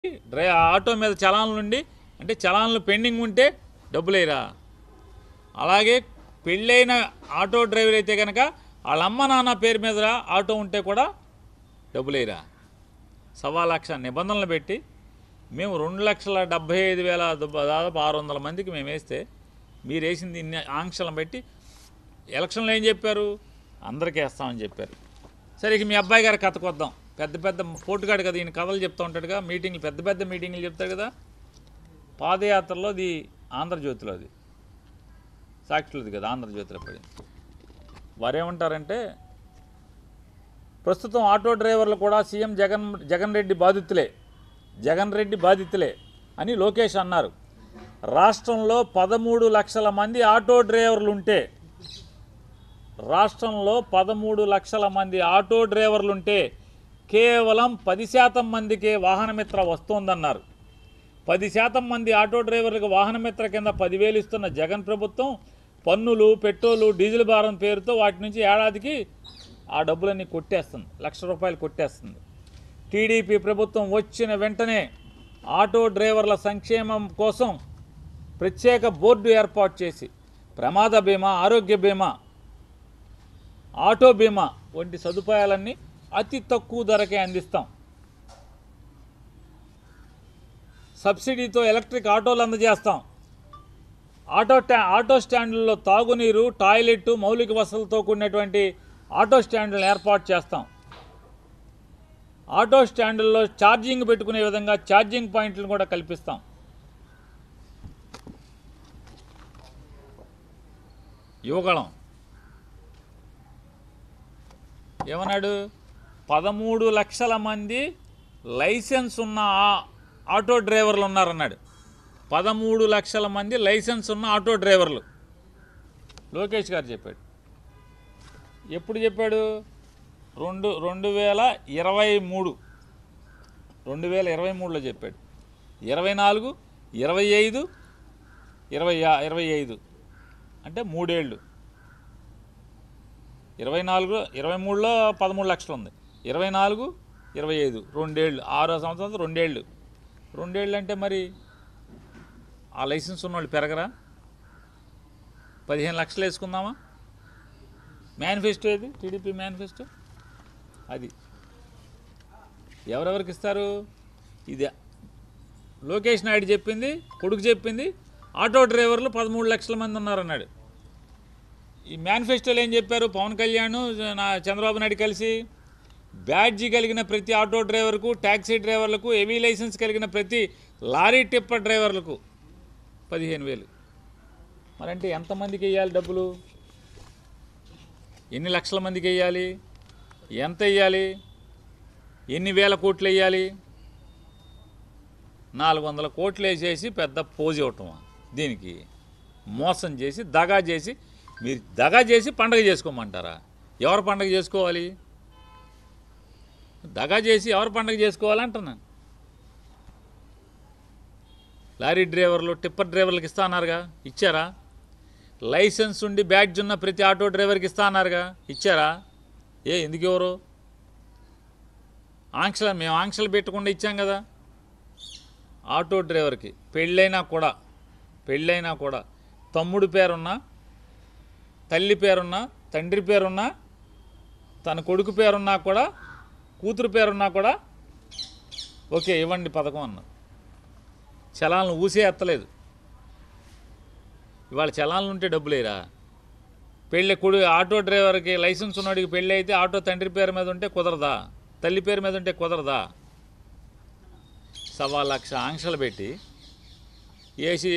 Auto మీద చలాన్లు ఉండి అంటే చలాన్లు పెండింగ్ ఉంటే డబ్బులేరా. అలాగే పెళ్ళైన ఆటో డ్రైవర్ అయితే కనుక వాళ్ళ అమ్మ నాన్న పేరు మీద ఆటో ఉంటే కూడా డబ్బులేరా. 1,00,000 నిబంధనలు పెట్టి మేము 2,75,000 దాదాపు 600 మందికి మేము వేస్తే మీరు వేసింది ఇన్ని ఆంక్షలను పెట్టి ఎలక్షన్లో ఏం చెప్పారు, అందరికీ వేస్తామని చెప్పారు. సరే ఇక మీ అబ్బాయి గారి కథకు వద్దాం. పెద్ద పెద్ద పోటుగాడు కదా, ఈయన కథలు చెప్తూ ఉంటాడుగా, మీటింగ్లు పెద్ద పెద్ద మీటింగ్లు చెప్తాడు కదా. పాదయాత్రలో అది ఆంధ్రజ్యోతిలో, అది సాక్షులది కదా, ఆంధ్రజ్యోతిలో పడింది. వారేమంటారంటే ప్రస్తుతం ఆటో డ్రైవర్లు కూడా సీఎం జగన్ రెడ్డి బాధితులే అని లోకేష్ అన్నారు. రాష్ట్రంలో 13 లక్షల మంది ఆటో డ్రైవర్లుంటే కేవలం 10% మందికే వాహనమిత్ర వస్తోందన్నారు. 10% మంది ఆటో డ్రైవర్లకు వాహనమిత్ర కింద 10,000 ఇస్తున్న జగన్ ప్రభుత్వం పన్నులు, పెట్రోలు, డీజిల్ భారం పేరుతో వాటి నుంచి ఏడాదికి ఆ డబ్బులన్నీ కొట్టేస్తుంది, ₹1,00,000 కొట్టేస్తుంది. టీడీపీ ప్రభుత్వం వచ్చిన వెంటనే ఆటో డ్రైవర్ల సంక్షేమం కోసం ప్రత్యేక బోర్డు ఏర్పాటు చేసి ప్రమాద బీమా, ఆరోగ్య బీమా, ఆటో బీమా వంటి సదుపాయాలన్నీ అతి తక్కువ ధరకే అందిస్తాం. సబ్సిడీతో ఎలక్ట్రిక్ ఆటోలు అందజేస్తాం. ఆటో స్టాండ్లలో తాగునీరు, టాయిలెట్, మౌలిక వసతులతో కూడినటువంటి ఆటో స్టాండ్లను ఏర్పాటు చేస్తాం. ఆటో స్టాండ్లలో ఛార్జింగ్ పెట్టుకునే విధంగా ఛార్జింగ్ పాయింట్లను కూడా కల్పిస్తాం. యువగళం ఏమన్నాడు, 13 లక్షల మంది లైసెన్స్ ఉన్న ఆటో డ్రైవర్లు ఉన్నారన్నాడు. 13 లక్షల మంది లైసెన్స్ ఉన్న ఆటో డ్రైవర్లు లోకేష్ గారు చెప్పాడు. ఎప్పుడు చెప్పాడు? 2023లో చెప్పాడు. 24, 25, 25 అంటే 3 ఏళ్ళు. 23లో 13 లక్షలు ఉంది, 24, 25 2 ఏళ్ళు, 6వ సంవత్సరం 2 ఏళ్ళు. 2 ఏళ్ళు అంటే మరి ఆ లైసెన్స్ ఉన్నవాళ్ళు పెరగరా? 15 లక్షలు వేసుకుందామా? మేనిఫెస్టో ఏది? టీడీపీ మేనిఫెస్టో అది. ఎవరెవరికి ఇస్తారు? ఇది లోకేష్ నాయుడు చెప్పింది, కొడుకు చెప్పింది. ఆటో డ్రైవర్లు 13 లక్షల మంది ఉన్నారన్నాడు. ఈ మేనిఫెస్టోలో ఏం చెప్పారు? పవన్ కళ్యాణ్, చంద్రబాబు నాయుడు కలిసి బ్యాడ్జీ కలిగిన ప్రతి ఆటో డ్రైవర్కు, ట్యాక్సీ డ్రైవర్లకు, హెవీ లైసెన్స్ కలిగిన ప్రతి లారీ టిప్పర్ డ్రైవర్లకు 15,000. మరంటే ఎంతమందికి వేయాలి డబ్బులు? ఎన్ని లక్షల మందికి వేయాలి? ఎంత వేయాలి? ఎన్ని వేల కోట్లు వేయాలి? 400 కోట్లు వేసేసి పెద్ద పోజు ఇవ్వటం, దీనికి మోసం చేసి దగా చేసి, మీరు దగా చేసి పండగ చేసుకోమంటారా? ఎవరు పండగ చేసుకోవాలి? దగా చేసి ఎవరు పండగ చేసుకోవాలంటున్నా? లారీ డ్రైవర్లు, టిప్పర్ డ్రైవర్లకు ఇస్తా అన్నారుగా, ఇచ్చారా? లైసెన్స్ ఉండి బ్యాడ్జ్ ఉన్న ప్రతి ఆటో డ్రైవర్కి ఇస్తా అన్నారుగా, ఇచ్చారా? ఎందుకు ఎవరు మేము ఆంక్షలు పెట్టకుండా ఇచ్చాం కదా. ఆటో డ్రైవర్కి పెళ్ళైనా కూడా తమ్ముడు పేరున్నా, తల్లి పేరున్నా, తండ్రి పేరున్నా, తన కొడుకు పేరున్నా కూడా, కూతురు పేరున్నా కూడా ఓకే ఇవ్వండి పథకం అన్న. చలాలను ఊసే ఎత్తలేదు. ఇవాళ చలాన్లు ఉంటే డబ్బులేరా? ఆటో డ్రైవర్కి లైసెన్స్ ఉన్నవాడికి పెళ్ళి అయితే ఆటో తండ్రి పేరు మీద ఉంటే కుదరదా? తల్లి పేరు మీద ఉంటే కుదరదా? 1,00,000 ఆంక్షలు పెట్టి వేసి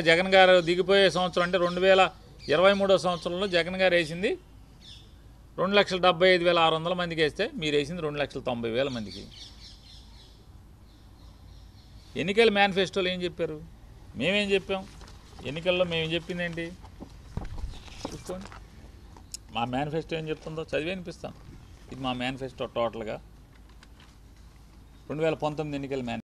జగన్ గారు దిగిపోయే సంవత్సరం అంటే 2023 సంవత్సరంలో జగన్ గారు వేసింది 2,75,600 మందికి వేస్తే మీరు వేసింది 2,90,000 మందికి. ఎన్నికల మేనిఫెస్టోలో ఏం చెప్పారు? మేమేం చెప్పాం? ఎన్నికల్లో మేము చెప్పింది ఏంటి చూసుకోండి. మా మేనిఫెస్టో ఏం చెప్తుందో చదివి వినిపిస్తాం. ఇది మా మేనిఫెస్టో టోటల్గా 2019 ఎన్నికల